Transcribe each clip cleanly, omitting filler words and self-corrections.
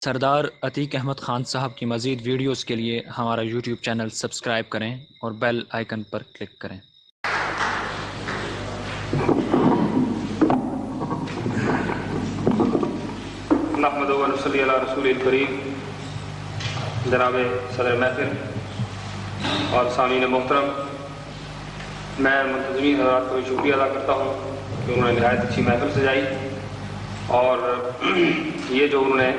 سردار عتیق احمد خان صاحب کی مزید ویڈیوز کے لیے ہمارا یوٹیوب چینل سبسکرائب کریں اور بیل آئیکن پر کلک کریں۔ نحمدہ و نصلی علی رسول الکریم۔ جناب صدر محفل اور سامعین محترم، میں منتظمین حضرات کو شکریہ ادا کرتا ہوں کہ انہوں نے نہایت اچھی محفل سجائی، اور یہ جو انہوں نے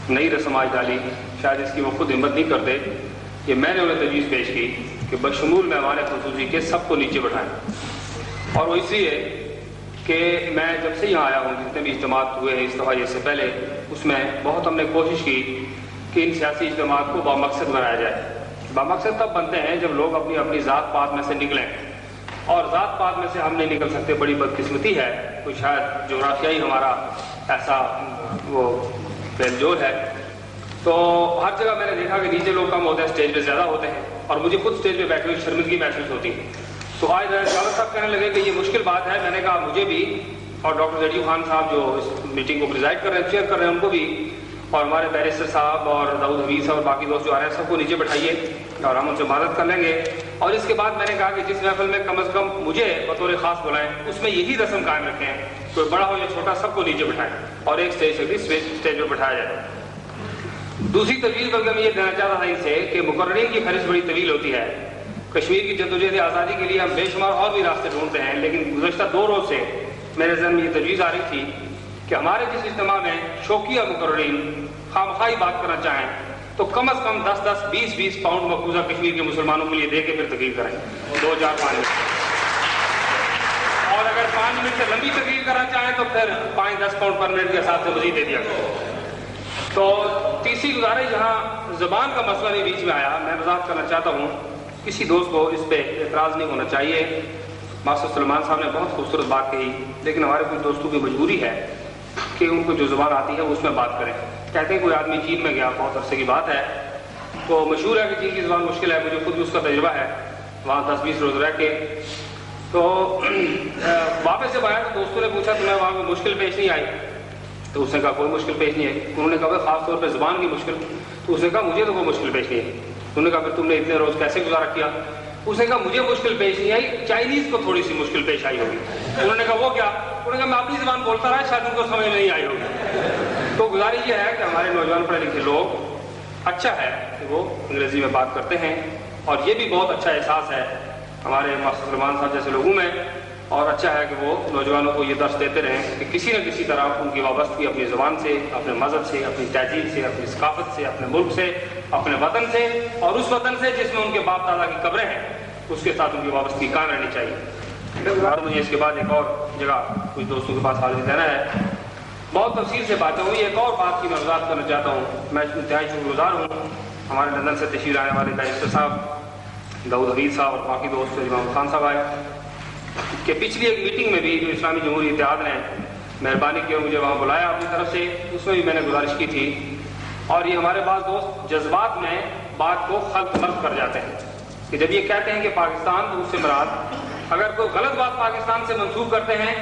نئی رسم آج ڈالی، شاید اس کی وہ خود ہمت نہیں کرتے کہ میں نے انہیں تجویز پیش کی کہ بشمول مہمان خصوصی کے سب کو نیچے بٹھائیں، اور وہ اس لیے کہ میں جب سے یہاں آیا ہوں، جتنے بھی اجتماعات ہوئے ہیں اس دفعہ اس سے پہلے، اس میں بہت ہم نے کوشش کی کہ ان سیاسی اجتماعات کو بامقصد بنایا جائے۔ بامقصد تب بنتے ہیں جب لوگ اپنی اپنی ذات پات میں سے نکلیں، اور ذات پات میں سے ہم نہیں نکل سکتے، بڑی بدقسمتی ہے، تو شاید جغرافیائی ہمارا ایسا وہ بیل جول ہے۔ تو ہر جگہ میں نے دیکھا کہ نیچے لوگ کم ہوتے ہیں، اسٹیج پہ زیادہ ہوتے ہیں، اور مجھے خود اسٹیج پہ بیٹھے ہوئے شرمندگی محسوس ہوتی ہے۔ تو آج جاوید صاحب کہنے لگے کہ یہ مشکل بات ہے۔ میں نے کہا مجھے بھی، اور ڈاکٹر زیڈی خان صاحب جو اس میٹنگ کو پریزائڈ کر رہے ہیں، چیئر کر رہے ہیں، ان کو بھی، اور ہمارے بیرسٹر صاحب اور داؤد حفیظ صاحب اور باقی دوست جو آ رہے ہیں، سب کو نیچے بٹھائیے اور ہم ان سے مدد کر لیں گے۔ اور اس کے بعد میں نے کہا کہ جس محفل میں کم از کم مجھے بطور خاص بلائیں، اس میں یہی رسم قائم رکھیں، کوئی بڑا ہو یا چھوٹا سب کو نیچے بٹھائیں اور ایک اسٹیج سے بھی اسٹیج پہ بٹھایا جائے۔ دوسری تجویز بلکہ میں یہ دینا چاہتا تھا ان سے کہ مقررین کی فہرست بڑی طویل ہوتی ہے۔ کشمیر کی جدوجہد آزادی کے لیے ہم بے شمار اور بھی راستے ڈھونڈتے ہیں، لیکن گزشتہ 2 روز سے میرے ذہن میں یہ تجویز آ رہی تھی کہ ہمارے جس اجتماع میں شوقیہ مقررین خامخواہی بات کرنا چاہیں تو کم از کم 10-10 20-20 پاؤنڈ مقبوضہ کشمیر کے مسلمانوں کے لیے دے کے پھر تقریر کریں، 2-4-5 منٹ، اور اگر 5 منٹ سے لمبی تقریر کرنا چاہیں تو پھر 5-10 پاؤنڈ پر منٹ کے حساب سے مزید دے دیا کریں۔ تو تیسری گزارش، جہاں زبان کا مسئلہ بھی بیچ میں آیا، میں وضاحت کرنا چاہتا ہوں، کسی دوست کو اس پہ اعتراض نہیں ہونا چاہیے۔ ماسٹر سلمان صاحب نے بہت خوبصورت بات کہی، لیکن ہمارے کچھ دوستوں کی مجبوری ہے کہ ان کو جو زبان آتی ہے اس میں بات کریں۔ کہتے ہیں کوئی آدمی چین میں گیا، بہت عرصے کی بات ہے، تو مشہور ہے کہ چین کی زبان مشکل ہے، مجھے خود بھی اس کا تجربہ ہے، وہاں 10-20 روز رہ کے۔ تو واپس جب آیا تو دوستوں نے پوچھا تمہیں وہاں کوئی مشکل پیش نہیں آئی؟ تو اس نے کہا کوئی مشکل پیش نہیں ہے۔ انہوں نے کہا خاص طور پہ زبان کی مشکل؟ تو اس نے کہا مجھے تو کوئی مشکل پیش نہیں ہے۔ انہوں نے کہا پھر تم نے اتنے روز کیسے گزارا کیا؟ اس نے کہا مجھے مشکل پیش نہیں آئی، چائنیز کو تھوڑی سی مشکل پیش آئی ہوگی۔ انہوں نے کہا وہ کیا؟ انہوں نے کہا میں اپنی زبان بولتا رہا، شاید ان کو سمجھ نہیں آئی ہوگی۔ تو گزارش یہ ہے کہ ہمارے نوجوان پڑھے لکھے لوگ، اچھا ہے کہ وہ انگریزی میں بات کرتے ہیں، اور یہ بھی بہت اچھا احساس ہے ہمارے ماسٹر سلمان صاحب جیسے لوگوں میں، اور اچھا ہے کہ وہ نوجوانوں کو یہ درس دیتے رہیں کہ کسی نہ کسی طرح ان کی وابستگی اپنی زبان سے، اپنے مذہب سے، اپنی تہذیب سے، اپنی ثقافت سے، اپنے ملک سے، اپنے وطن سے، اور اس وطن سے جس میں ان کے باپ دادا کی قبریں ہیں، اس کے ساتھ ان کی وابستگی قائم رہنی چاہیے۔ اور مجھے اس کے بعد ایک اور جگہ کچھ دوستوں کے پاس حاضری دینا ہے، بہت تفصیل سے باتیں ہوئی۔ ایک اور بات کی میں وضاحت کرنا چاہتا ہوں۔ میں انتہائی شکر گزار ہوں ہمارے لندن سے تشریف لانے والے بیرسٹر صاحب، داؤد حفیظ صاحب اور باقی دوست امام خان صاحب آئے، کہ پچھلی ایک میٹنگ میں بھی جو اسلامی جمہوری اتحاد نے مہربانی کی اور مجھے وہاں بلایا اپنی طرف سے، اس میں بھی میں نے گزارش کی تھی، اور یہ ہمارے بعض دوست جذبات میں بات کو خلط ملط کر جاتے ہیں کہ جب یہ کہتے ہیں کہ پاکستان، تو اس سے مراد اگر کوئی غلط بات پاکستان سے منسوب کرتے ہیں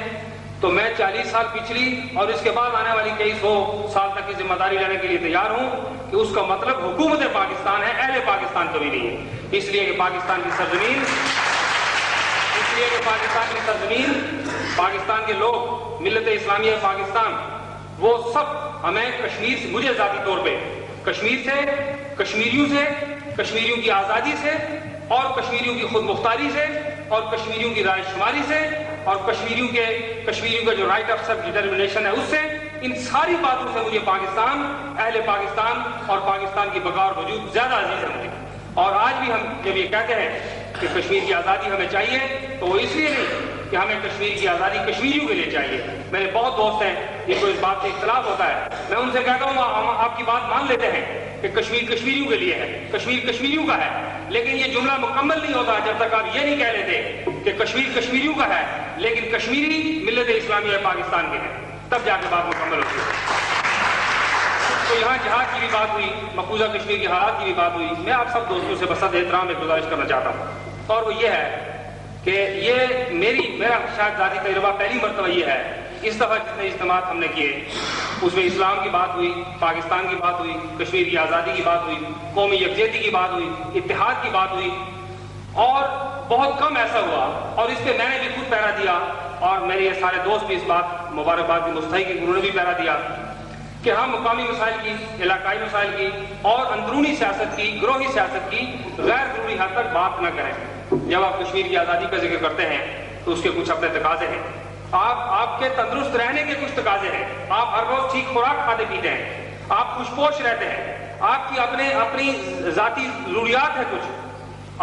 تو میں 40 سال پچھلی اور اس کے بعد آنے والی کئی 100 سال تک کی ذمہ داری لینے کے لیے تیار ہوں کہ اس کا مطلب حکومت پاکستان ہے، اہل پاکستان کبھی نہیں ہے۔ اس لیے کہ پاکستان کی سرزمین، پاکستان کے لوگ، ملت اسلامیہ پاکستان، وہ سب ہمیں کشمیر سے، مجھے ذاتی طور پہ کشمیر سے، کشمیریوں سے، کشمیریوں کی آزادی سے، اور کشمیریوں کی خود مختاری سے، اور کشمیریوں کی رائے شماری سے، اور کشمیریوں کا جو رائٹ آف سیلف ڈٹرمنیشن ہے اس سے، ان ساری باتوں سے مجھے پاکستان، اہل پاکستان اور پاکستان کی بقا اور وجود زیادہ عزیز ہے مجھے۔ اور آج بھی ہم جب یہ کہتے ہیں کہ کشمیر کی آزادی ہمیں چاہیے، تو وہ اس لیے نہیں کہ ہمیں کشمیر کی آزادی کشمیریوں کے لیے چاہیے۔ میرے بہت دوست ہیں جن کو اس بات سے اختلاف ہوتا ہے، میں ان سے کہتا ہوں ہم آپ کی بات مان لیتے ہیں کہ کشمیر کشمیریوں کے لیے ہے، کشمیر کشمیریوں کا ہے، لیکن یہ جملہ مکمل نہیں ہوتا جب تک آپ یہ نہیں کہہ لیتے کہ کشمیر کشمیریوں کا ہے لیکن کشمیری ملت اسلامیہ پاکستان کے ہیں، تب جا کے بات مکمل ہوتی ہے۔ تو یہاں جہاد کی بھی بات ہوئی، مقبوضہ کشمیر کے حالات کی بھی بات ہوئی۔ میں آپ سب دوستوں سے بصد احترام ایک گزارش کرنا چاہتا ہوں، اور وہ یہ ہے کہ یہ میرا شاید ذاتی تجربہ پہلی مرتبہ یہ ہے اس دفعہ جتنے اجتماعات ہم نے کیے اس میں اسلام کی بات ہوئی، پاکستان کی بات ہوئی، کشمیر کی آزادی کی بات ہوئی، قومی یکجہتی کی بات ہوئی، اتحاد کی بات ہوئی، اور بہت کم ایسا ہوا، اور اس پہ میں نے بھی خود پہرا دیا اور میرے یہ سارے دوست بھی اس بات مبارکباد کی مستحق ہیں، انہوں نے بھی پہرا دیا کہ ہم مقامی مسائل کی، علاقائی مسائل کی اور اندرونی سیاست کی، گروہی سیاست کی غیر ضروری حد تک بات نہ کریں۔ جب آپ کشمیر کی آزادی کا ذکر کرتے ہیں تو اس کے کچھ اپنے تقاضے ہیں، آپ کے تندرست رہنے کے کچھ تقاضے ہیں، آپ ہر روز ٹھیک خوراک کھاتے پیتے ہیں، آپ خوش پوش رہتے ہیں، آپ کی اپنی ذاتی ضروریات ہیں، کچھ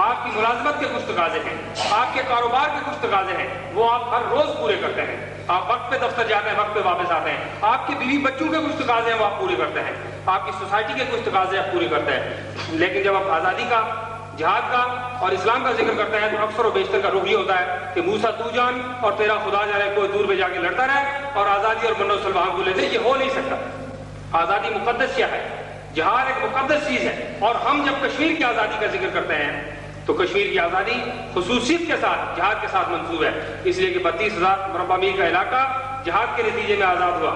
آپ کی ملازمت کے کچھ تقاضے ہیں، آپ کے کاروبار کے کچھ تقاضے ہیں، وہ آپ ہر روز پورے کرتے ہیں، آپ وقت پہ دفتر جاتے ہیں، وقت پہ واپس آتے ہیں، آپ کے بیوی بچوں کے کچھ تقاضے ہیں وہ آپ پورے کرتے ہیں، آپ کی سوسائٹی کے کچھ تقاضے آپ پورے کرتے ہیں۔ لیکن جب آپ آزادی کا، جہاد کا اور اسلام کا ذکر کرتے ہیں تو اکثر و بیشتر کا رخ یہ ہوتا ہے کہ موسیٰ تو جان اور تیرا خدا جانے، کوئی دور پہ جا کے لڑتا رہے اور آزادی اور منو سلمان کو لے دے۔ یہ ہو نہیں سکتا۔ آزادی مقدس کیا ہے؟ جہاد ایک مقدس چیز ہے، اور ہم جب کشمیر کی آزادی کا ذکر کرتے ہیں تو کشمیر کی آزادی خصوصیت کے ساتھ جہاد کے ساتھ منسوب ہے، اس لیے کہ 32,000 مربع میل کا علاقہ جہاد کے نتیجے میں آزاد ہوا،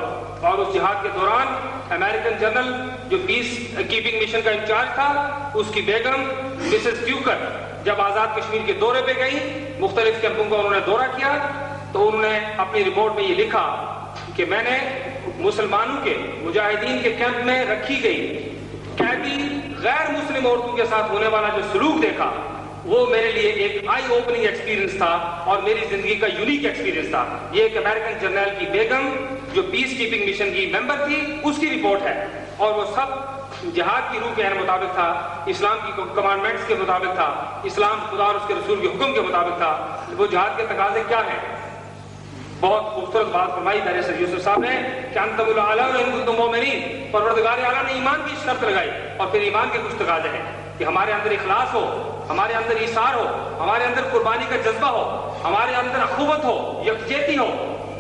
اور اس جہاد کے دوران امریکن جنرل جو پیس کیپنگ مشن کا انچارج تھا، اس کی بیگم مسز ٹیوکر جب آزاد کشمیر کے دورے پہ گئی، مختلف کیمپوں کا انہوں نے دورہ کیا، تو انہوں نے اپنی رپورٹ میں یہ لکھا کہ میں نے مسلمانوں کے، مجاہدین کے کیمپ میں رکھی گئی قیدی غیر مسلم عورتوں کے ساتھ ہونے والا جو سلوک دیکھا، وہ میرے لیے ایک آئی اوپننگ ایکسپیرینس تھا اور میری زندگی کا یونیک ایکسپیرینس تھا۔ یہ ایک امریکن جنرل کی بیگم جو پیس کیپنگ مشن کی ممبر تھی، اس کی رپورٹ ہے، اور وہ سب جہاد کی روح کے مطابق تھا، اسلام کی کمانڈمنٹس کے مطابق تھا، اسلام خدا اور اس کے رسول کے حکم کے مطابق تھا۔ وہ جہاد کے تقاضے کیا ہیں؟ بہت خوبصورت بات فرمائی میرے سید یوسف صاحب نے کہ انتم الاعلون ان کنتم مؤمنین، پروردگار اعلیٰ نے ایمان کی شرط لگائی، اور پھر ایمان کے کچھ تقاضے ہیں کہ ہمارے اندر اخلاص ہو، ہمارے اندر ایثار ہو، ہمارے اندر قربانی کا جذبہ ہو، ہمارے اندر اخوت ہو، یکجہتی ہو،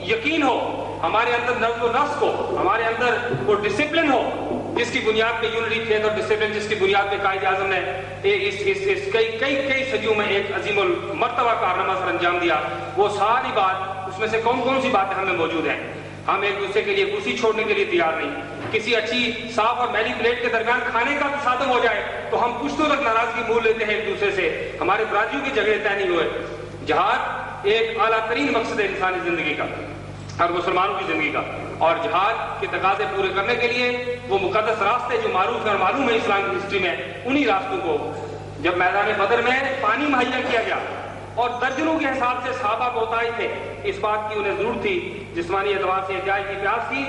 یقین ہو، ہمارے اندر نظم و نسق ہو، ہمارے اندر وہ ڈسپلن ہو جس کی بنیاد پہ یونٹی فیتھ اور ڈسپلن جس کی بنیاد پہ قائد اعظم نے اس کئی صدیوں میں ایک عظیم المرتبہ کارنامہ سر انجام دیا۔ وہ ساری بات، اس میں سے کون کون سی باتیں ہمیں موجود ہیں؟ ہم ایک دوسرے کے لیے کرسی چھوڑنے کے لیے تیار نہیں، کسی اچھی صاف اور میلی پلیٹ کے درمیان کھانے کا تصادم ہو جائے تو ہم پشتوں تک ناراضگی مول لیتے ہیں ایک دوسرے سے، ہمارے برادریوں کی جگہ طے نہیں ہوئے۔ جہاد ایک اعلیٰ ترین مقصد ہے انسانی زندگی کا اور مسلمانوں کی زندگی کا، اور جہاد کے تقاضے پورے کرنے کے لیے وہ مقدس راستے جو معروف ہیں اور معلوم ہے اسلام کی ہسٹری میں، انہی راستوں کو جب میدان بدر میں پانی مہیا کیا گیا اور درجنوں کے حساب سے صحابہ کو ہوتا ہی تھے، اس بات کی انہیں ضرورت تھی، جسمانی اعتبار سے احتیاج کی پیاس تھی،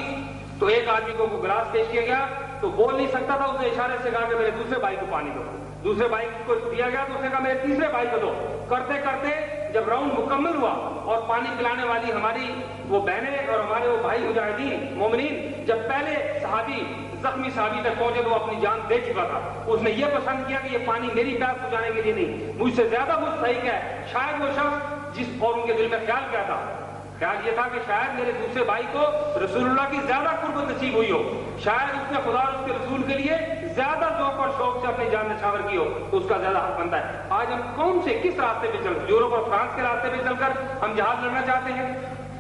تو ایک آدمی کو وہ گلاس پیش کیا گیا تو بول نہیں سکتا تھا، اس نے اشارے سے کہا کہ میرے دوسرے بھائی کو پانی دو، دوسرے بھائی کو دیا گیا تو اس نے کہا میرے تیسرے بھائی کو دو، کرتے کرتے جب راؤنڈ مکمل ہوا اور پانی پلانے والی ہماری وہ بہنیں اور ہمارے وہ بھائی مجاہدین مومنین جب پہلے صحابی زخمی صحابی تک پہنچے تو وہ اپنی جان دے چکا تھا، اس نے یہ پسند کیا کہ یہ پانی میری پیاس بجھانے کے لیے نہیں، مجھ سے زیادہ مستحق ہے شاید وہ شخص جس، اور ان کے دل میں خیال کیا تھا؟ خیال یہ تھا کہ شاید میرے دوسرے بھائی کو رسول اللہ کی زیادہ قربت نصیب ہوئی ہو، شاید اس نے خدا اور اس کے رسول کے لیے زیادہ ذوق اور شوق سے اپنی جان نچھاور کی ہو، تو اس کا زیادہ حق بنتا ہے۔ آج ہم کون سے کس راستے پہ چل، یورپ اور فرانس کے راستے پہ چل کر ہم جہاد لڑنا چاہتے ہیں؟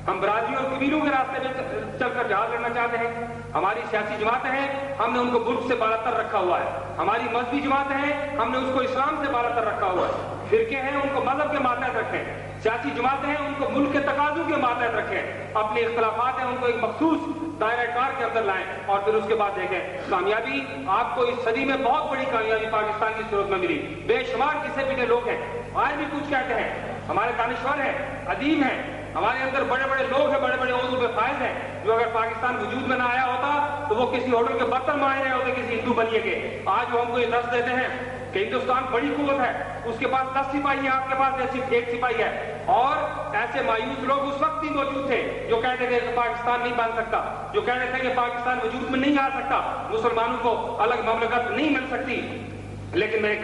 ہم برازیل اور قبیلوں کے راستے پہ چل کر جہاد لڑنا چاہتے ہیں؟ ہماری سیاسی جماعتیں ہیں، ہم نے ان کو ملک سے بالاتر رکھا ہوا ہے، ہماری مذہبی جماعتیں ہیں، ہم نے اس کو اسلام سے بالاتر رکھا ہوا ہے، فرقے ہیں ان کو مذہب کے ماتحت رکھیں، سیاسی جماعتیں ہیں ان کو ملک کے تقاضوں کے ماتحت رکھیں، اپنے اختلافات ہیں ان کو ایک مخصوص دائرہ کار کے اندر لائیں، اور پھر اس کے بعد دیکھیں کامیابی آپ کو اس صدی میں بہت بڑی کامیابی پاکستان کی صورت میں ملی۔ بے شمار کسے پیٹے لوگ ہیں، آج بھی کچھ کہتے ہیں، ہمارے دانشور ہیں، ادیب ہیں، ہمارے اندر بڑے بڑے لوگ ہیں، بڑے بڑے عہدوں پہ فائز ہیں، جو اگر پاکستان وجود میں نہ آیا ہوتا تو وہ کسی ہوٹل کے برتن مانگ رہے ہوتے کسی ہندو بنیے کے۔ آج وہ ہم کو یہ درس دیتے ہیں کہ ہندوستان بڑی قوت ہے، اس کے پاس 10 سپاہی ہیں، آپ کے پاس صرف 1 سپاہی ہے، اور ایسے مایوس لوگ اس وقت بھی موجود تھے جو کہتے تھے کہ پاکستان نہیں بن سکتا، جو کہتے تھے کہ پاکستان وجود میں نہیں آ سکتا، مسلمانوں کو الگ مملکت نہیں مل سکتی۔ لیکن میرے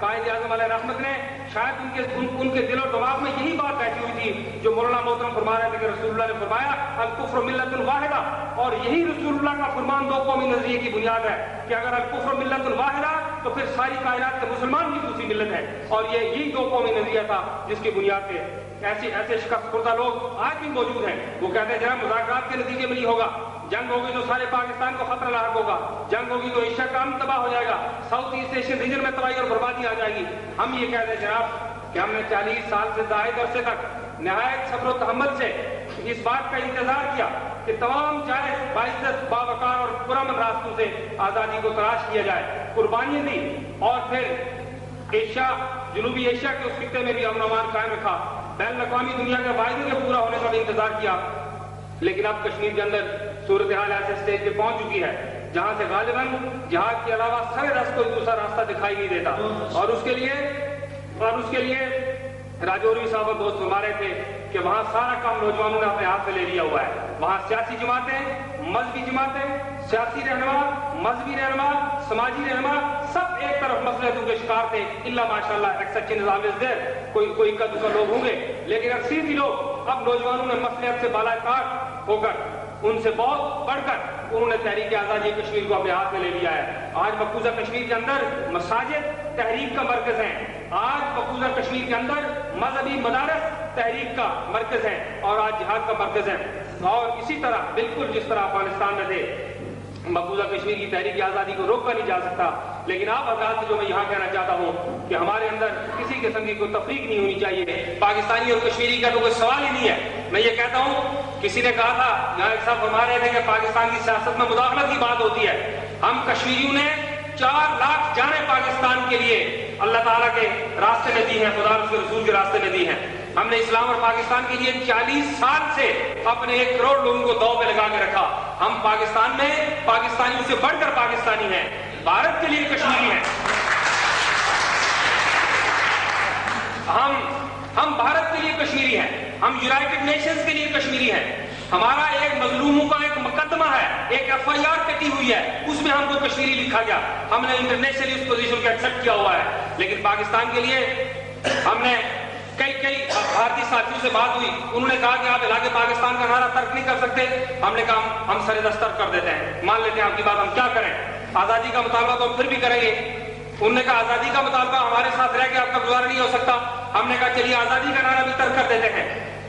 قائد اعظم علیہ رحمت نے شاید ان کے دل و دماغ میں یہی بات بیٹھی ہوئی تھی جو مولانا محترم فرما رہے تھے کہ رسول اللہ نے فرمایا الکفر ملت واحدہ، اور یہی رسول اللہ کا فرمان دو قومی نظریے کی بنیاد ہے کہ اگر الکفر ملت واحدہ تو پھر ساری کائنات کے مسلمان بھی دوسری ملت ہے. اور یہی دو قومی نظریہ تھا جس کی بنیاد پہ ایسے شکست خوردہ لوگ آج بھی موجود ہیں. وہ کہتے ہیں جناب مذاکرات کے نتیجے میں نہیں ہوگا, جنگ ہوگی تو سارے پاکستان کو خطرہ لاحق ہوگا, جنگ ہوگی تو ایشیا کا امن تباہ ہو جائے گا, ساؤتھ ایسٹ ایشین ریجن میں تباہی اور بربادی آ جائے گی. ہم یہ کہتے ہیں جناب کہ ہم نے 40 سال سے زائد عرصے تک نہایت صبر و تحمل سے اس بات کا انتظار کیا کہ تمام جائز باعزت باوقار اور پرامن راستوں سے آزادی کو تلاش کیا جائے, قربانیاں دی, اور پھر جنوبی ایشیا کے اس خطے میں بھی امن و امان قائم رکھا, بین الاقوامی دنیا کے وعدے کے پورا ہونے کا بھی انتظار کیا. لیکن اب کشمیر کے اندر صورتحال ایسے اسٹیج پہ پہنچ چکی ہے جہاں سے غالباً جہاد کے علاوہ سر دست کوئی دوسرا راستہ دکھائی نہیں دیتا. اور اس کے لیے راجوری صاحب اور دوست فرما رہے تھے کہ وہاں سارا کام نوجوانوں نے اپنے ہاتھ میں لے لیا ہوا ہے. وہاں سیاسی جماعتیں, مذہبی جماعتیں, سیاسی رہنما, مذہبی رہنما, سماجی رہنما سب ایک طرف مصلحتوں کے شکار تھے. اللہ ماشاءاللہ ایک سچے نظام دیر کوئی اکا دکا لوگ ہوں گے, لیکن اکثریتی لوگ اب نوجوانوں نے مصلحت سے بالا تار ہو کر, ان سے بہت بڑھ کر انہوں نے تحریک آزادی کشمیر کو اپنے ہاتھ میں لے لیا ہے. آج مقبوضہ کشمیر کے اندر مساجد تحریک کا مرکز ہیں, آج مقبوضہ کشمیر کے اندر مذہبی مدارس تحریک کا مرکز ہے, اور آج جہاد کا مرکز ہے. اور اسی طرح بالکل جس طرح افغانستان میں تھے, مقبوضہ کشمیر کی تحریک آزادی کو روکا نہیں جا سکتا. لیکن آپ حضرات سے جو میں یہاں کہنا چاہتا ہوں کہ ہمارے اندر کسی قسم کی کوئی تفریق نہیں ہونی چاہیے. پاکستانی اور کشمیری کا تو کوئی سوال ہی نہیں ہے. میں یہ کہتا ہوں, کسی نے کہا تھا, یہاں ایک صاحب فرما رہے تھے کہ پاکستان کی سیاست میں مداخلت کی بات ہوتی ہے. ہم کشمیریوں نے 4 لاکھ جانیں پاکستان کے لیے اللہ تعالیٰ کے راستے میں دی ہیں, خدا اور اس کے رسول کے راستے میں دی ہیں. ہم نے اسلام اور پاکستان کے لیے 40 سال سے اپنے 1 کروڑ لوگوں کو دو پہ لگا کے رکھا. ہم پاکستان میں پاکستانیوں سے بڑھ کر پاکستانی ہیں, بھارت کے لیے کشمیری ہیں. ہم بھارت کے لیے کشمیری ہیں, ہم یونائٹڈ نیشنز کے لیے کشمیری ہیں. ہمارا ایک مظلوموں کا ایک مقدمہ ہے, ایک FIR کٹی ہوئی ہے, اس میں ہم کو کشمیری لکھا گیا. ہم نے انٹرنیشنلی اس پوزیشن کو ایکسپٹ کیا ہوا ہے. لیکن پاکستان کے لیے ہم نے کئی بھارتی ساتھیوں سے بات ہوئی, انہوں نے کہا کہ آپ علاقے پاکستان کا نعرہ ترک نہیں کر سکتے. ہم نے کہا ہم سر دستر کر دیتے ہیں, مان لیتے ہیں آپ کی بات, ہم کیا کریں, آزادی کا مطالبہ تو ہم پھر بھی کریں گے. انہوں نے کہا آزادی کا مطالبہ ہمارے ساتھ رہ کے آپ کا گزارا نہیں ہو سکتا. ہم نے کہا چلیے آزادی کا نعرہ بھی ترک کر دیتے ہیں.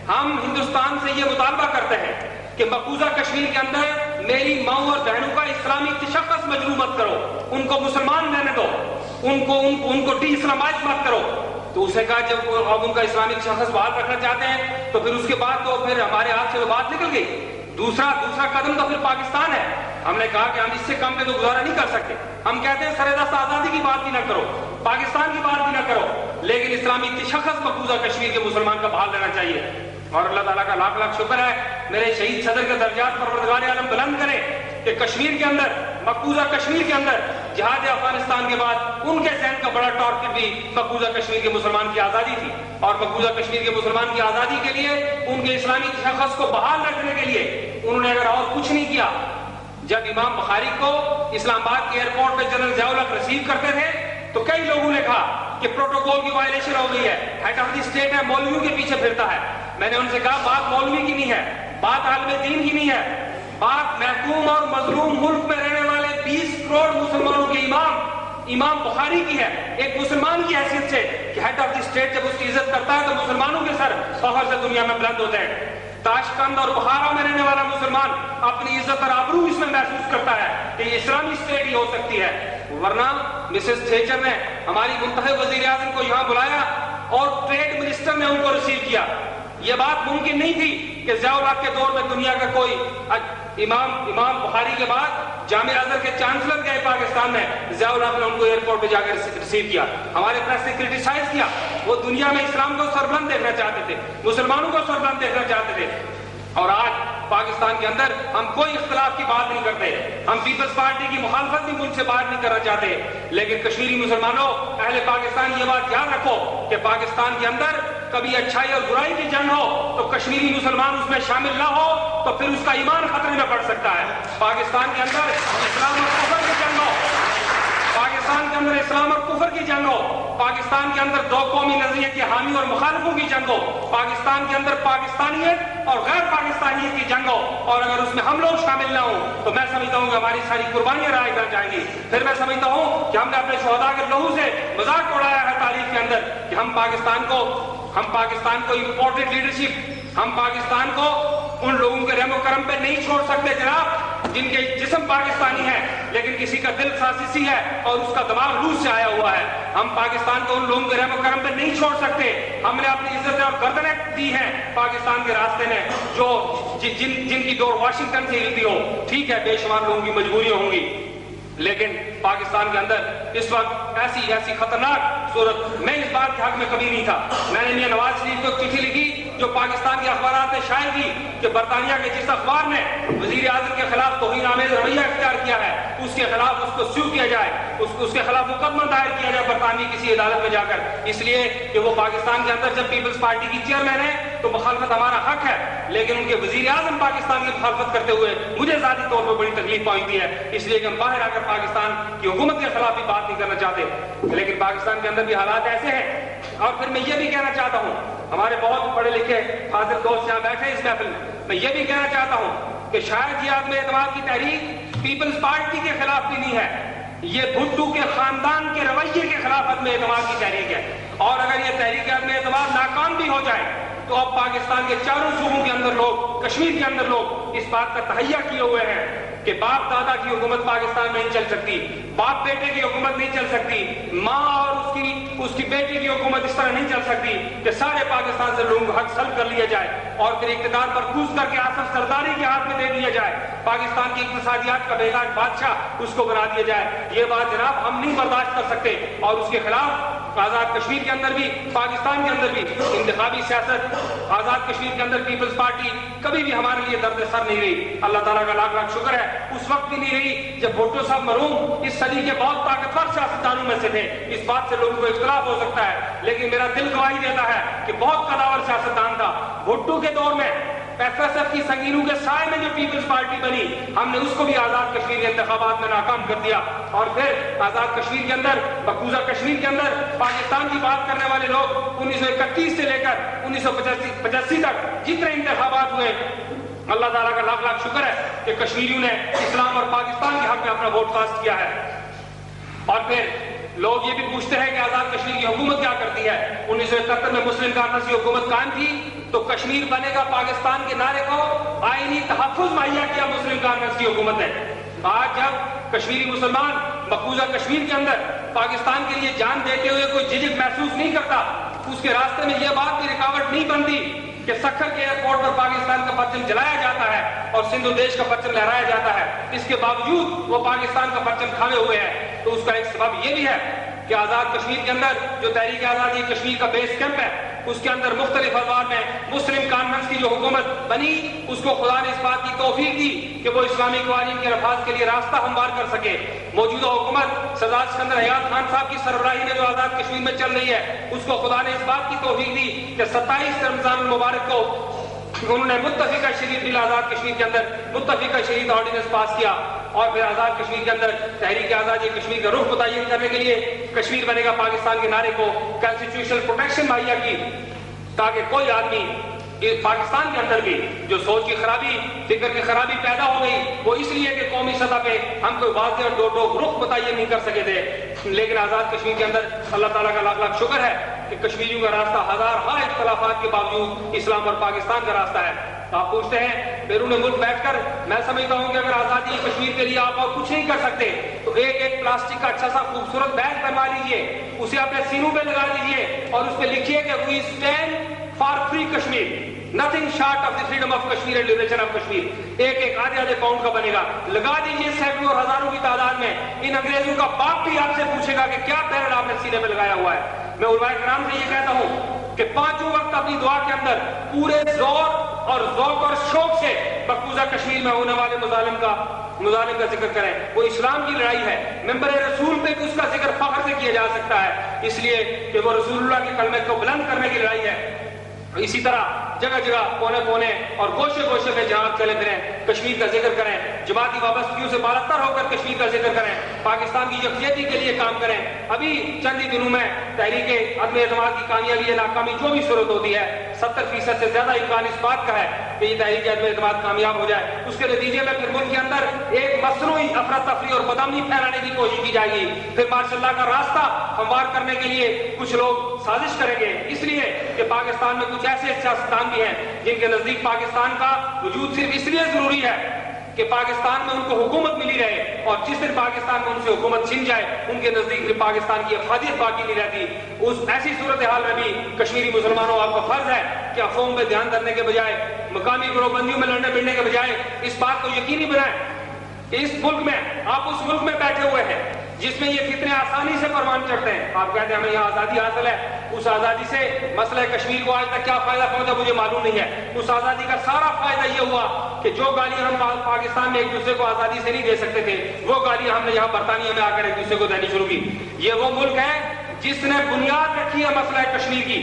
ہم ہندوستان سے یہ مطالبہ کرتے ہیں کہ مقبوضہ کشمیر کے اندر میری ماؤں اور بہنوں کا اسلامی تشخص مجروح مت کرو, ان کو مسلمان رہنے دو, ان کو ڈی اسلامائز مت کرو. تو اسے کہا جب اب ان کا اسلامی تشخص بحال رکھنا چاہتے ہیں تو پھر اس کے بعد تو پھر ہمارے ہاتھ سے وہ بات نکل گئی. دوسرا قدم تو پھر پاکستان ہے. ہم نے کہا کہ ہم اس سے کم پہ تو گزارا نہیں کر سکتے. ہم کہتے ہیں سر دست آزادی کی بات بھی نہ کرو, پاکستان کی بات بھی نہ کرو, لیکن اسلامی تشخص مقبوضہ کشمیر کے مسلمان کا بحال رہنا چاہیے. اور اللہ تعالیٰ کا لاکھ لاکھ شکر ہے, میرے شہید صدر کے درجات پروردگار عالم بلند کرے کہ کشمیر کے اندر, مقبوضہ کشمیر کے اندر جہاد افغانستان کے بعد ان کے ذہن کا بڑا ٹارگٹ بھی مقبوضہ کشمیر کے مسلمان کی آزادی تھی. اور مقبوضہ کشمیر کے مسلمان کی آزادی کے لیے, ان کے اسلامی تشخص کو بحال رکھنے کے لیے انہوں نے اگر اور کچھ نہیں کیا. جب امام بخاری کو اسلام آباد کے ایئرپورٹ پہ جنرل ضیاء الحق ریسیو کرتے تھے تو کئی لوگوں نے کہا کہ پروٹوکول کی وائلیشن ہو گئی ہے, ہیڈ آف دی اسٹیٹ ہے, مولویوں کے پیچھے پھرتا ہے. میں نے ان سے کہا بات مولوی کی نہیں ہے, بات عالم دین کی نہیں ہے, بات محکوم اور مظلوم ملک میں رہنے والے 20 کروڑ مسلمانوں کے امام بخاری کی ہے. ایک مسلمان کی حیثیت سے کہ ہیڈ آف دی اسٹیٹ جب اس کی عزت کرتا ہے تو مسلمانوں کے سر فخر سے دنیا میں بلند ہوتے ہیں. تاشقند اور بخارا میں رہنے والا مسلمان اپنی عزت اور آبرو اس میں محسوس کرتا ہے کہ یہ اسلامی اسٹیٹ ہی ہو سکتی ہے. ورنہ مسز تھیچر نے ہماری منتخب وزیر اعظم کو یہاں بلایا اور ٹریڈ منسٹر نے ان کو ریسیو کیا. یہ بات ممکن نہیں تھی کہ ضیاء الحق کے دور میں دنیا کا کوئی امام بخاری کے بعد جامعہ ازہر کے چانسلر گئے پاکستان میں, ضیاء الحق نے ان کو ایئرپورٹ پہ جا کر ریسیو کیا, ہمارے پریس نے کرٹیسائز کیا. وہ دنیا میں اسلام کو سربلند دیکھنا چاہتے تھے, مسلمانوں کو سربلند دیکھنا چاہتے تھے. اور آج پاکستان کے اندر ہم کوئی اختلاف کی بات نہیں کرتے, ہم پیپلز پارٹی کی مخالفت بھی ملک سے باہر نہیں کرنا چاہتے. لیکن کشمیری مسلمانوں, اہل پاکستان, یہ بات یاد رکھو کہ پاکستان کے اندر کبھی اچھائی اور برائی کی جنگ ہو تو کشمیری مسلمان اس میں شامل نہ ہو تو پھر اس کا ایمان خطرے میں پڑ سکتا ہے. پاکستان کے اندر اسلام اور کفر کی جنگ ہو, پاکستان کے اندر اسلام اور کفر کی جنگ ہو, پاکستان کے اندر دو قومی نظریے کے حامی اور مخالفوں کی جنگ ہو, پاکستان کے اندر پاکستانیت اور غیر پاکستانیت کی جنگ ہو اور اگر اس میں ہم لوگ شامل نہ ہوں تو میں سمجھتا ہوں کہ ہماری ساری قربانیاں رائے کر جائیں گی. پھر میں سمجھتا ہوں کہ ہم نے اپنے شہداء کے لہو سے مذاق اڑایا ہے تاریخ کے اندر کہ ہم پاکستان کو امپورٹنٹ لیڈرشپ، ہم پاکستان کو ان لوگوں کے رحم و کرم پہ نہیں چھوڑ سکتے جناب جن کے جسم پاکستانی ہے لیکن کسی کا دل فرانسیسی ہے اور اس کا دماغ روس سے آیا ہوا ہے. ہم پاکستان کو ان لوگوں کے رحم و کرم پہ نہیں چھوڑ سکتے. ہم نے اپنی عزت اور گردنیں دی ہیں پاکستان کے راستے میں جو جن کی ڈور واشنگٹن سے ہلتی ہو. ٹھیک ہے، بے شمار لوگوں کی مجبوریاں ہوں گی لیکن پاکستان کے اندر اس وقت ایسی خطرناک صورت میں اس بات کے حق میں کبھی نہیں تھا. میں نے میاں نواز شریف کو چٹھی لکھی جو پاکستان کے اخبارات نے شائع کی کہ برطانیہ کے جس اخبار نے وزیر اعظم کے خلاف توہین آمیز رویہ اختیار کیا ہے اس کے خلاف اس کو سیو کیا جائے، اس کے خلاف مقدمہ دائر کیا جائے برطانوی کسی عدالت میں جا کر، اس لیے کہ وہ پاکستان کے اندر جب پیپلز پارٹی کی چیئرمین ہے تو مخالفت ہمارا حق ہے لیکن ان کے وزیر اعظم پاکستان کی مخالفت کرتے ہوئے مجھے ذاتی طور پر بڑی تکلیف پہنچتی ہے. اس لیے کہ ہم باہر آ کر پاکستان کی حکومت کے خلاف بھی بات نہیں کرنا چاہتے لیکن پاکستان کے اندر بھی حالات ایسے ہیں. اور پھر میں یہ بھی کہنا چاہتا ہوں، ہمارے بہت پڑھے لکھے حاضر دوست یہاں بیٹھے اس محفل میں یہ بھی کہنا چاہتا ہوں کہ شاید یہ عدم اعتماد کی تحریک پیپلز پارٹی کے خلاف بھی نہیں ہے، یہ بھٹو کے خاندان کے رویے کے خلاف عدم اعتماد کی تحریک ہے. اور اگر یہ تحریک عدم اعتماد ناکام بھی ہو جائے تو اب پاکستان کے چاروں صوبوں کے اندر لوگ، کشمیر کے اندر لوگ اس بات کا تہیہ کیے ہوئے ہیں کہ باپ دادا کی حکومت پاکستان میں نہیں چل سکتی، باپ بیٹے کی حکومت نہیں چل سکتی، ماں اور اس کی بیٹی کی حکومت اس طرح نہیں چل سکتی کہ سارے پاکستان سے لوگوں کو حق سلب کر لیا جائے اور پھر اقتدار پر کوز کر کے آصف سرداری کے ہاتھ میں دے دیا جائے، پاکستان کی اقتصادیات کا بیگانہ بادشاہ اس کو بنا دیا جائے. یہ بات جناب ہم نہیں برداشت کر سکتے اور اس کے خلاف آزاد کشمیر کے اندر بھی، پاکستان کے اندر بھی انتخابی سیاست، آزاد کشمیر کے اندر پیپلز پارٹی کبھی بھی ہمارے لیے درد سر نہیں رہی. اللہ تعالیٰ کا لاکھ لاکھ شکر ہے اس وقت بھی نہیں رہی جب بھٹو صاحب مرحوم اس صدی کے بہت طاقتور سیاستدانوں میں سے تھے. اس بات سے لوگوں کو اختلاف ہو سکتا ہے لیکن میرا دل گواہی دیتا ہے کہ بہت قداور سیاستدان تھا. بھٹو کے دور میں ایف ایس ایف کی سنگینوں کے سائے میں جو پیپلز پارٹی بنی ہم نے اس کو بھی آزاد کشمیر کے انتخابات میں ناکام کر دیا اور پھر آزاد کشمیر کے اندر، مقبوضہ کشمیر کے اندر پاکستان کی بات کرنے والے لوگ 1931 سے لے کر 1985 تک جتنے انتخابات ہوئے اللہ تعالیٰ کا لاکھ لاکھ شکر ہے کہ کشمیریوں نے اسلام اور پاکستان کے حق میں اپنا ووٹ کاسٹ کیا ہے. اور پھر لوگ یہ بھی پوچھتے ہیں کہ آزاد کشمیر کی حکومت کیا کرتی ہے. 1971 میں مسلم کانفرنس کی حکومت قائم تھی تو کشمیر بنے گا پاکستان کے نعرے کو آئینی تحفظ مہیا کیا مسلم کانفرنس کی حکومت نے. آج جب کشمیری مسلمان مقبوضہ کشمیر کے اندر پاکستان کے لیے جان دیتے ہوئے کوئی جھجک محسوس نہیں کرتا، اس کے راستے میں یہ بات کی رکاوٹ نہیں بنتی کہ سکھر کے ایئرپورٹ پر پاکستان کا پرچم جلایا جاتا ہے اور سندھ و دیش کا پرچم لہرایا جاتا ہے، اس کے باوجود وہ پاکستان کا پرچم کھاوے ہوئے ہیں. تو اس کا ایک سبب یہ بھی ہے کہ آزاد کشمیر کے اندر جو تحریک آزادی کشمیر کا بیس کیمپ ہے اس کے اندر مختلف ادوار میں مسلم کانفرنس کی جو حکومت بنی اس کو خدا نے اس بات کی توفیق دی کہ وہ اسلامی قوانین کے نفاذ کے لیے راستہ ہموار کر سکے. موجودہ حکومت سردار سکندر حیات خان صاحب کی سربراہی میں جو آزاد کشمیر میں چل رہی ہے اس کو خدا نے اس بات کی توفیق دی کہ 27 رمضان المبارک کو انہوں نے متفقہ شریعت بل آزاد کشمیر کے اندر متفقہ شریعت آرڈیننس پاس کیا اور پھر آزاد کشمیر کے اندر تحریک آزادی کشمیر کا رخ متعین کرنے کے لیے کشمیر بنے گا پاکستان کے نعرے کو کانسٹیٹیوشنل پروٹیکشن مہیا کی تاکہ کوئی آدمی پاکستان کے اندر بھی جو سوچ کی خرابی، فکر کی خرابی پیدا ہو گئی وہ اس لیے کہ قومی سطح پہ ہم کوئی واضح اور دو ٹوک رخ متعین نہیں کر سکے تھے. لیکن آزاد کشمیر کے اندر اللہ تعالیٰ کا لاکھ لاکھ شکر ہے کہ کشمیریوں کا راستہ ہزارہا اختلافات کے باوجود اسلام اور پاکستان کا راستہ ہے. آپ پوچھتے ہیں بیرون ملک بیٹھ کر، میں سمجھتا ہوں کہ اگر آزادی کشمیر کے لیے آپ اور کچھ نہیں کر سکتے تو ایک پلاسٹک کا اچھا سا خوبصورت بیگ بنوا لیجیے، اسے اپنے سینوں پہ لگا دیجیے اور اس پہ لکھیے کہ we stand for free Kashmir, nothing short of the freedom of Kashmir and liberation of Kashmir. ایک آدھے پاؤنڈ کا بنے گا، لگا دیجیے سینکڑوں اور ہزاروں کی تعداد میں. ان انگریزوں کا باپ بھی آپ سے پوچھے گا کہ کیا بیرل آپ نے سینے پہ لگایا ہوا ہے. میں علماء کرام سے یہ کہتا ہوں کہ پانچوں وقت اپنی دعا کے اندر پورے زور اور ذوق اور شوق سے مقبوضہ کشمیر میں ہونے والے مظالم کا ذکر کریں. وہ اسلام کی لڑائی ہے، ممبر رسول پہ بھی اس کا ذکر فخر سے کیا جا سکتا ہے اس لیے کہ وہ رسول اللہ کے کلمے کو بلند کرنے کی لڑائی ہے. اسی طرح جگہ جگہ کونے کونے اور گوشے گوشے میں جہاں چلے پھریں کشمیر کا ذکر کریں، جماعتی وابستگیوں سے بالاتر ہو کر کشمیر کا ذکر کریں. پاکستان کی یکجہتی کے لیے کام کریں. ابھی چند ہی دنوں میں تحریک عدم اعتماد کی کامیابی یا ناکامی جو بھی صورت ہوتی ہے 70% سے زیادہ امکان اس بات کا ہے کہ یہ تحریک عدم اعتماد کامیاب ہو جائے. اس کے نتیجے میں پھر ملک کے اندر ایک مصنوعی افراتفری اور بدامنی پھیلانے کی کوشش کی جائے گی. پھر ماشاء اللہ کا راستہ ہموار کرنے کے لیے کچھ لوگ سازش کریں گے، اس لیے کہ پاکستان میں کچھ ایسے سیاستدان بھی ہیں جن کے نزدیک پاکستان کا وجود صرف اس لیے ضروری ہے کہ پاکستان میں ان کو حکومت ملی رہے، اور جس دن پاکستان میں ان سے حکومت چھن جائے ان کے نزدیک پھر پاکستان کی افادیت باقی نہیں رہتی. اس ایسی صورتحال میں بھی کشمیری مسلمانوں آپ کا فرض ہے کہ افواہوں پہ دھیان کرنے کے بجائے، مقامی گروہ بندیوں میں لڑنے بڑھنے کے بجائے اس بات کو یقینی بنائیں کہ اس ملک میں آپ اس ملک میں بیٹھے ہوئے ہیں جس میں یہ فتنے آسانی سے پروان چڑھتے ہیں. آپ کہتے ہیں ہمیں یہاں آزادی حاصل ہے، اس آزادی سے مسئلہ کشمیر کو آج تک کیا فائدہ پہنچا مجھے معلوم نہیں ہے. اس آزادی کا سارا فائدہ یہ ہوا کہ جو گالیاں ہم پاکستان میں ایک دوسرے کو آزادی سے نہیں دے سکتے تھے وہ گالیاں ہم نے یہاں برطانیہ میں آ کر ایک دوسرے کو دینی شروع کی. یہ وہ ملک ہے جس نے بنیاد رکھی ہے مسئلہ کشمیر کی.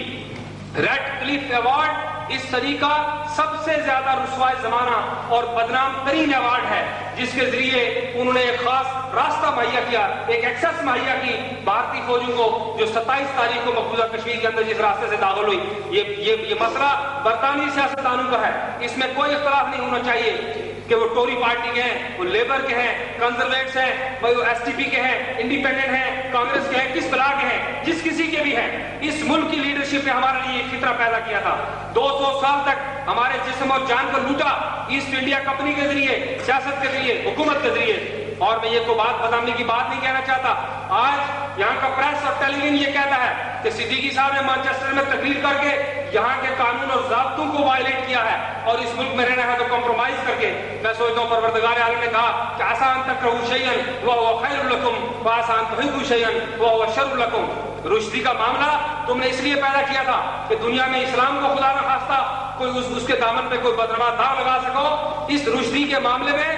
ریڈ کلف ایوارڈ اس صدی کا سب سے زیادہ رسوائے زمانہ اور بدنام ترین ایوارڈ ہے، جس کے ذریعے انہوں نے ایک خاص راستہ مہیا کیا، ایک ایکسس مہیا کی بھارتی فوجوں کو جو 27 تاریخ کو مقبوضہ کشمیر کے اندر جس راستے سے داخل ہوئی. یہ مسئلہ برطانوی سیاستدانوں کا ہے، اس میں کوئی اختلاف نہیں ہونا چاہیے کہ وہ ٹوری پارٹی کے ہیں، وہ لیبر کے ہیں، کنزرویٹس ہیں، وہ ایس ٹی پی کے ہیں، انڈیپینڈنٹ ہیں، کانگریس کے ہیں، کس بلا کے ہیں، جس کسی کے بھی ہیں. اس ملک کی لیڈرشپ نے ہمارے لیے ایک فطرہ پیدا کیا تھا. 200 سال تک ہمارے جسم اور جان کو لوٹا ایسٹ انڈیا کمپنی کے ذریعے، سیاست کے ذریعے، حکومت کے ذریعے. اور میں یہ کوئی بات بدامنی کی بات نہیں کہنا چاہتا. آج یہاں کا پریس اور ٹیلی ویژن یہ کہتا ہے کہ صدیقی صاحب نے مانچسٹر میں تقریر کر کے یہاں کے قانون اور ضابطوں کو وائلیٹ کیا ہے اور اس ملک میں رہنا ہے تو کمپرومائز کر کے. میں سوچتا ہوں پروردگار عالم نے کہا کہ آسان تکرہوا شیئا وہو خیر لکم وآسان تحبوا شیئا وہو شر لکم. رشدی کا معاملہ تم نے اس لیے پیدا کیا تھا کہ دنیا میں اسلام کو خدا نہ خواستہ کوئی اس کے دامن پہ کوئی بدنما داغ لگا سکو. اس رشدی کے معاملے میں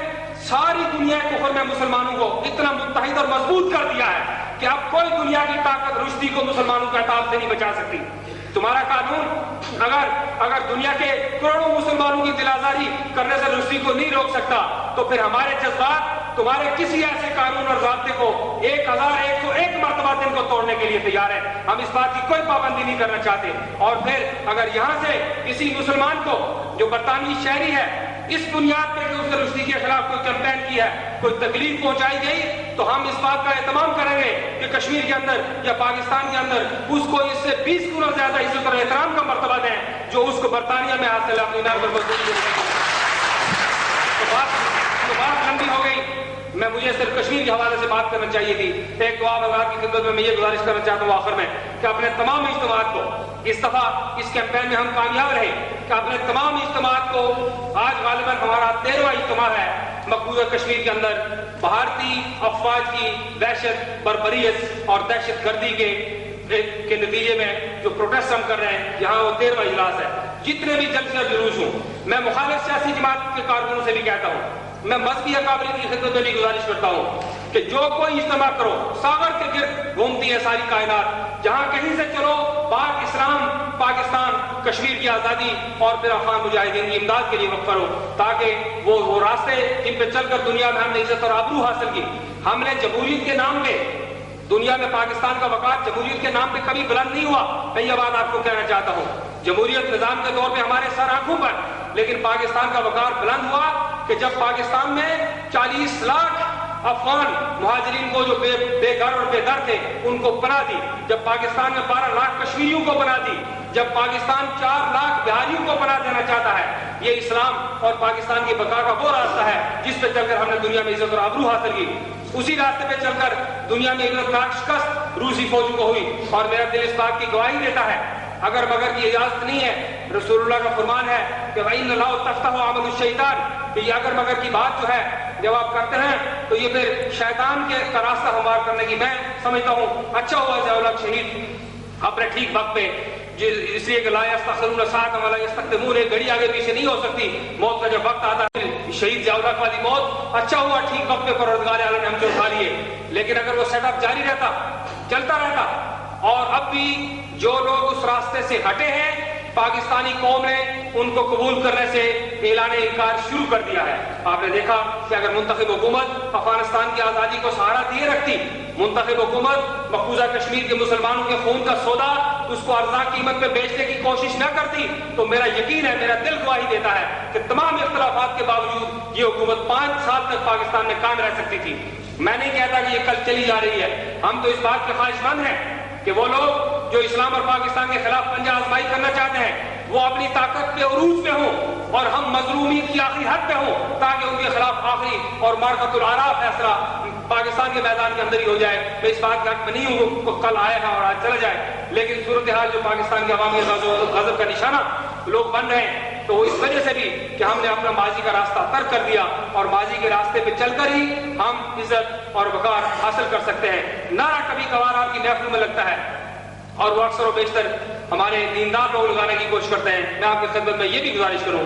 ساری دنیا کفر میں مسلمانوں کو اتنا متحد اور مضبوط کر دیا ہے کہ اب کوئی دنیا کی طاقت رشدی کو مسلمانوں کے عطاب سے نہیں بچا سکتی. تمہارا قانون اگر دنیا کے کروڑوں مسلمانوں کی دل آزاری کرنے سے رشدی کو نہیں روک سکتا تو پھر ہمارے جذبات تمہارے کسی ایسے قانون اور ضابطے کو 1101 مرتبہ دن کو توڑنے کے لیے تیار ہے. ہم اس بات کی کوئی پابندی نہیں کرنا چاہتے. اور پھر اگر یہاں سے کسی مسلمان کو جو برطانوی شہری ہے اس بنیاد پہ کہ اس نے رشدی کے خلاف کوئی کیمپین کی ہے، کوئی تکلیف پہنچائی گئی، تو ہم اس بات کا اہتمام کریں گے کہ کشمیر کے اندر یا پاکستان کے اندر اس کو اس سے 20 گنا زیادہ عزت اور احترام کا مرتبہ دیں جو اس کو برطانیہ میں حاصل ہے اپنی نام پر مزدوری. تو بات لمبی ہو گئی. مجھے صرف کشمیر کے حوالے سے بات کرنا چاہیے تھی. ایک دعا حضرات کی خدمت میں یہ گزارش کرنا چاہتا ہوں آخر میں کہ اپنے تمام اجتماعات کو اس دفعہ اس کیمپین میں ہم کامیاب رہے کہ اپنے تمام اجتماعات کو، آج غالباً ہمارا 13واں اجتماع ہے مقبوضہ کشمیر کے اندر، بھارتی افواج کی دہشت، بربریت اور دہشت گردی کے نتیجے میں جو پروٹیسٹ ہم کر رہے ہیں، یہاں وہ 13واں اجلاس ہے. جتنے بھی جلسے اور جلوس ہوں، میں مخالف سیاسی جماعت کے کارکنوں سے بھی کہتا ہوں، میں مذہبی اکابرین کی خدمت میں بھی گزارش کرتا ہوں کہ جو کوئی اجتماع کرو، ساغر کے گرد گھومتی ہے ساری کائنات، جہاں کہیں سے چلو پاک اسلام، پاکستان، کشمیر کی آزادی اور پھر افغان مجاہدین کی امداد کے لیے وقف کرو، تاکہ وہ راستے جن پہ چل کر دنیا میں ہم نے عزت اور آبرو حاصل کی. ہم نے جمہوریت کے نام پہ دنیا میں پاکستان کا وقار جمہوریت کے نام پہ کبھی بلند نہیں ہوا. میں یہ بات آپ کو کہنا چاہتا ہوں، جمہوریت نظام کے دور پہ ہمارے سر آنکھوں پر، لیکن پاکستان کا وقار بلند ہوا کہ جب پاکستان میں 40 لاکھ افغان مہاجرین کو جو بے گھر اور بے در تھے ان کو پناہ دی، جب پاکستان میں 12 لاکھ کشمیریوں کو پناہ دی، جب پاکستان 4 لاکھ بہاریوں کو پناہ دینا چاہتا ہے. یہ اسلام اور پاکستان کی بقا کا وہ راستہ ہے جس پہ چل کر ہم نے دنیا میں عزت اور آبرو حاصل کی. اسی راستے پہ چل کر دنیا میں عبرتناک شکست روسی فوجوں کو ہوئی. اور میرا دل اس بات کی گواہی دیتا ہے، اگر مگر کی اجازت نہیں ہے، رسول اللہ کا فرمان ہے کہ وَإِنَّ اللَّهَ تَفْتَحُ عَمَلُ الشَّيْطَانِ، کہ یہ اگر مگر کی بات جو ہے جب آپ کرتے ہیں تو یہ پھر شیطان کے کا راستہ ہموار کرنے کی میں سمجھتا ہوں. اچھا ہوا ضیاء الحق شہید اپنے ٹھیک وقت پہ، اس لیے کہ لا یستأخرون ساعة ولا یستقدمون، ایک گھڑی آگے پیچھے نہیں ہو سکتی. موت کا جب وقت آتا ہے شہید ضیاء الحق والی موت، اچھا ہوا ٹھیک وقت پہ پروردگار عالم نے ہم سے اٹھا لیے. لیکن اگر وہ سیٹ اپ جاری رہتا، چلتا رہتا، اور اب بھی جو لوگ اس راستے سے ہٹے ہیں پاکستانی قوم نے ان کو قبول کرنے سے اعلان انکار شروع کر دیا ہے. آپ نے دیکھا کہ اگر منتخب حکومت افغانستان کی آزادی کو سہارا دیے رکھتی کرتی. منتخب حکومت مقبوضہ کشمیر کے مسلمانوں کے خون کا سودا اس کو ارزاں قیمت پہ بیچنے کی کوشش نہ کرتی تو میرا یقین ہے, میرا دل گواہی دیتا ہے کہ تمام اختلافات کے باوجود یہ حکومت 5 سال تک پاکستان میں قائم رہ سکتی تھی. میں نہیں کہتا کہ یہ کل چلی جا رہی ہے. ہم تو اس بات کے خواہش مند ہیں کہ وہ لوگ جو اسلام اور پاکستان کے خلاف پنجہ آزمائی کرنا چاہتے ہیں وہ اپنی طاقت کے عروج پہ ہوں اور ہم مظلومیت کی آخری حد پہ ہوں, تاکہ ان کے خلاف آخری اور معرکۃ العراء فیصلہ پاکستان کے میدان کے اندر ہی ہو جائے. میں اس بات کے حق میں نہیں ہوں کہ کل آئے گا اور آج چلا جائے, لیکن صورتحال جو پاکستان کے عوامی غضب کا نشانہ لوگ بن رہے ہیں تو وہ اس وجہ سے بھی کہ ہم نے اپنا ماضی کا راستہ ترک کر دیا اور ماضی کے راستے پہ چل کر ہی ہم عزت اور وقار حاصل کر سکتے ہیں. نعرہ کبھی کبھار آپ کی محفلوں میں لگتا ہے اور وہ اکثر و بیشتر ہمارے دیندار لوگ لگانے کی کوشش کرتے ہیں. میں آپ کی خدمت میں یہ بھی گزارش کروں,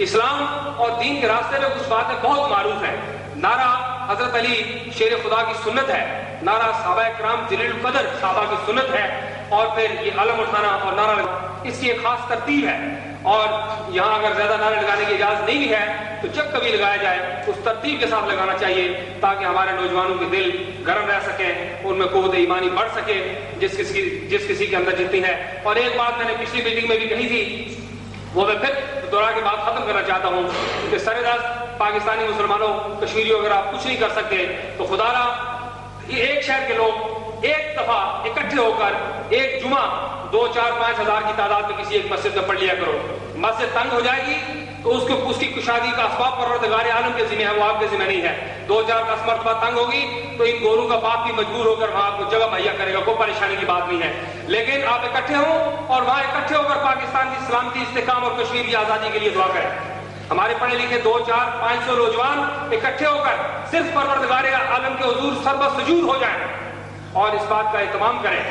اسلام اور دین کے راستے میں کچھ باتیں بہت معروف ہیں. نعرہ حضرت علی شیر خدا کی سنت ہے, نعرہ صحابہ کرام جلیل القدر صحابہ کی سنت ہے, اور پھر یہ علم اٹھانا اور نعرہ لگانا اس کی ایک خاص ترتیب ہے. اور یہاں اگر زیادہ نعرے لگانے کی اجازت نہیں بھی ہے تو جب کبھی لگایا جائے اس ترتیب کے ساتھ لگانا چاہیے تاکہ ہمارے نوجوانوں کے دل گرم رہ سکیں, ان میں قوت ایمانی بڑھ سکے جس کسی کے اندر جتنی ہے. اور ایک بات میں نے پچھلی میٹنگ میں بھی کہی تھی, وہ میں پھر دوہرا کے بات ختم کرنا چاہتا ہوں کہ سردست پاکستانی مسلمانوں کشمیریوں اگر آپ کچھ نہیں کر سکتے تو خدا را یہ ایک شہر کے لوگ ایک دفعہ اکٹھے ہو کر ایک جمعہ 2-4-5 ہزار کی تعداد میں کسی ایک مسجد میں پڑھ لیا کرو. مسجد تنگ ہو جائے گی تو اس کی کشادگی کا اسباب پروردگار عالم کے ذمہ ہے, وہ آپ کے ذمہ نہیں ہے. 2-4-10 مرتبہ تنگ ہوگی تو ان گوروں کا باپ بھی مجبور ہو کر وہاں آپ کو جگہ مہیا کرے گا, کوئی پریشانی کی بات نہیں ہے. لیکن آپ اکٹھے ہوں اور وہاں اکٹھے ہو کر پاکستان کی سلامتی, استحکام اور کشمیر کی آزادی کے لیے دعا کریں. ہمارے پڑھے لکھے 2-4-500 نوجوان اکٹھے ہو کر صرف پروردگار عالم کے حضور سربسجود ہو جائیں اور اس بات کا اہتمام کریں.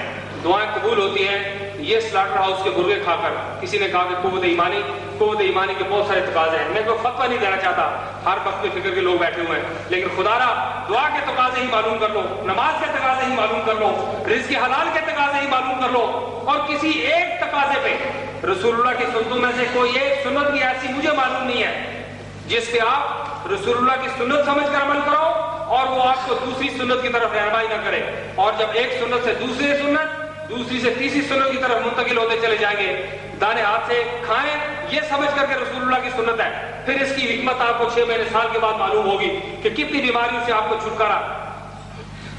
دعائیں قبول ہوتی ہیں. یہ سلاٹر ہاؤس کے مرغے کھا کر کسی نے کہا کہ قوت ایمانی کے بہت سارے تقاضے ہیں. میں کوئی فتویٰ نہیں دینا چاہتا, ہر وقت میں فکر کے لوگ بیٹھے ہوئے ہیں, لیکن خدا را دعا کے تقاضے ہی معلوم کر لو, نماز کے تقاضے ہی معلوم کر لو, رزق حلال کے تقاضے ہی معلوم کر لو, اور کسی ایک تقاضے پہ رسول اللہ کی سنتوں میں سے کوئی ایک سنت بھی ایسی مجھے معلوم نہیں ہے جس پہ آپ رسول اللہ کی سنت سمجھ کر عمل کرو اور وہ آپ کو دوسری سنت کی طرف رہنمائی نہ کرے. اور جب ایک سنت سے دوسری سنت, دوسری سے تیسری سنت کی طرف منتقل ہوتے چلے جائیں گے, دانے ہاتھ سے کھائیں یہ سمجھ کر کے رسول اللہ کی سنت ہے, پھر اس کی حکمت آپ کو 6 مہینے سال کے بعد معلوم ہوگی کہ کتنی بیماریوں سے آپ کو چھٹکارا.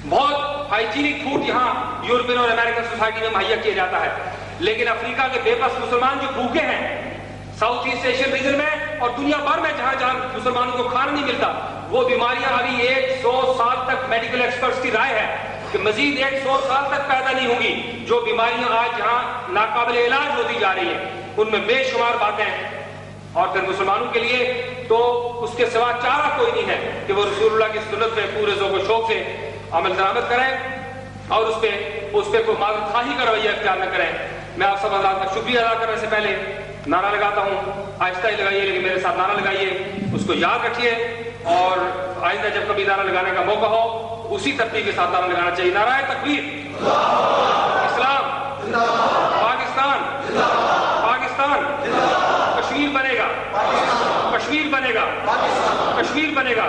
بہت ہائیجینک فوڈ یہاں یورپین اور امریکن سوسائٹی میں مہیا کیا جاتا ہے, لیکن افریقہ کے بے بس مسلمان جو بھوکے ہیں ساؤتھ ایسٹ ایشین ریجن میں اور دنیا بھر میں جہاں جہاں مسلمانوں کو کھانا نہیں ملتا, وہ بیماریاں ابھی 100 سال تک میڈیکل ایکسپرٹس کی رائے ہے کہ مزید 100 سال تک پیدا نہیں ہوں گی. جو بیماریاں آج جہاں ناقابل علاج ہوتی جا رہی ہیں ان میں بے شمار باتیں ہیں. اور پھر مسلمانوں کے لیے تو اس کے سوا چارہ کوئی نہیں ہے کہ وہ رسول اللہ کی سنت پہ پورے ذوق و شوق سے عمل درآمد کریں اور اس پہ کوئی معذرت خواہی کا رویہ اختیار نہ کریں. میں آپ سب حضرات کا شکریہ ادا کرنے سے پہلے نعرہ لگاتا ہوں, آہستہ ہی لگائیے لیکن میرے ساتھ نعرہ لگائیے, اس کو یاد رکھیے اور آئندہ جب کبھی نعرہ لگانے کا موقع ہو اسی ترتیب کے ساتھ نعرہ لگانا چاہیے. نعرہ تکبیر, اسلام, پاکستان, کشمیر بنے گا, کشمیر بنے گا, کشمیر بنے گا.